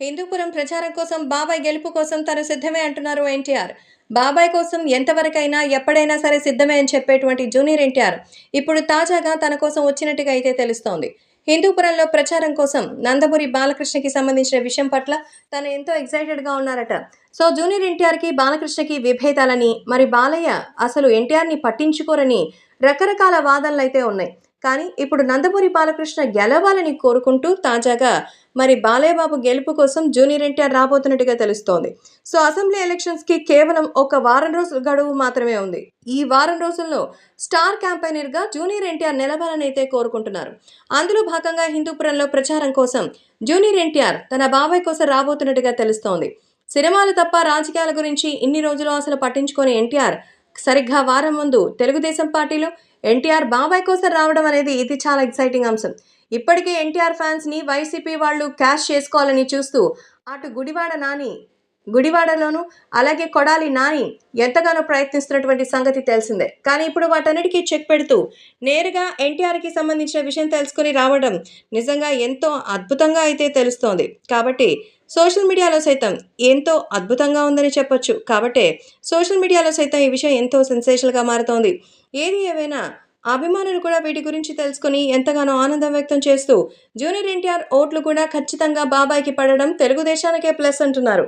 హిందూపురం ప్రచారం కోసం బాబాయ్ గెలుపు కోసం తను సిద్ధమే అంటున్నారు ఎన్టీఆర్. బాబాయ్ కోసం ఎంతవరకైనా ఎప్పుడైనా సరే సిద్ధమే అని చెప్పేటువంటి జూనియర్ ఎన్టీఆర్ ఇప్పుడు తాజాగా తన కోసం వచ్చినట్టుగా అయితే తెలుస్తోంది. హిందూపురంలో ప్రచారం కోసం నందమూరి బాలకృష్ణకి సంబంధించిన విషయం పట్ల తను ఎంతో ఎక్సైటెడ్గా ఉన్నారట. సో జూనియర్ ఎన్టీఆర్కి బాలకృష్ణకి విభేదాలని, మరి బాలయ్య అసలు ఎన్టీఆర్ని పట్టించుకోరని రకరకాల వాదనలు అయితే ఉన్నాయి. కానీ ఇప్పుడు నందమూరి బాలకృష్ణ గెలవాలని కోరుకుంటూ తాజాగా మరి బాలయ్య బాబు గెలుపు కోసం జూనియర్ ఎన్టీఆర్ రాబోతున్నట్టుగా తెలుస్తోంది. సో అసెంబ్లీ ఎలక్షన్స్కి కేవలం ఒక వారం రోజుల గడువు మాత్రమే ఉంది. ఈ వారం రోజుల్లో స్టార్ క్యాంపెయినర్గా జూనియర్ ఎన్టీఆర్ నిలవాలని అయితే కోరుకుంటున్నారు. అందులో భాగంగా హిందూపురంలో ప్రచారం కోసం జూనియర్ ఎన్టీఆర్ తన బాబాయ్ కోసం రాబోతున్నట్టుగా తెలుస్తోంది. సినిమాలు తప్ప రాజకీయాల గురించి ఇన్ని రోజులు అసలు పట్టించుకొని ఎన్టీఆర్ సరిగ్గా వారం ముందు తెలుగుదేశం పార్టీలో ఎన్టీఆర్ బాబాయ్ కోసం రావడం అనేది ఇది చాలా ఎక్సైటింగ్ అంశం. ఇప్పటికే ఎన్టీఆర్ ఫ్యాన్స్ని వైసీపీ వాళ్ళు క్యాష్ చేసుకోవాలని చూస్తూ అటు గుడివాడలోను అలాగే కొడాలి నాని ఎంతగానో ప్రయత్నిస్తున్నటువంటి సంగతి తెలిసిందే. కానీ ఇప్పుడు వాటన్నిటికీ చెక్ పెడుతూ నేరుగా ఎన్టీఆర్కి సంబంధించిన విషయం తెలుసుకుని రావడం నిజంగా ఎంతో అద్భుతంగా అయితే తెలుస్తోంది. కాబట్టి సోషల్ మీడియాలో సైతం ఎంతో అద్భుతంగా ఉందని చెప్పొచ్చు. కాబట్టే సోషల్ మీడియాలో సైతం ఈ విషయం ఎంతో సెన్సేషనల్గా మారుతోంది. ఏది ఏవైనా అభిమానులు కూడా వీటి గురించి తెలుసుకుని ఎంతగానో ఆనందం వ్యక్తం చేస్తూ జూనియర్ ఎన్టీఆర్ ఓట్లు కూడా ఖచ్చితంగా బాబాయ్కి పడడం తెలుగుదేశానికే ప్లస్ అంటున్నారు.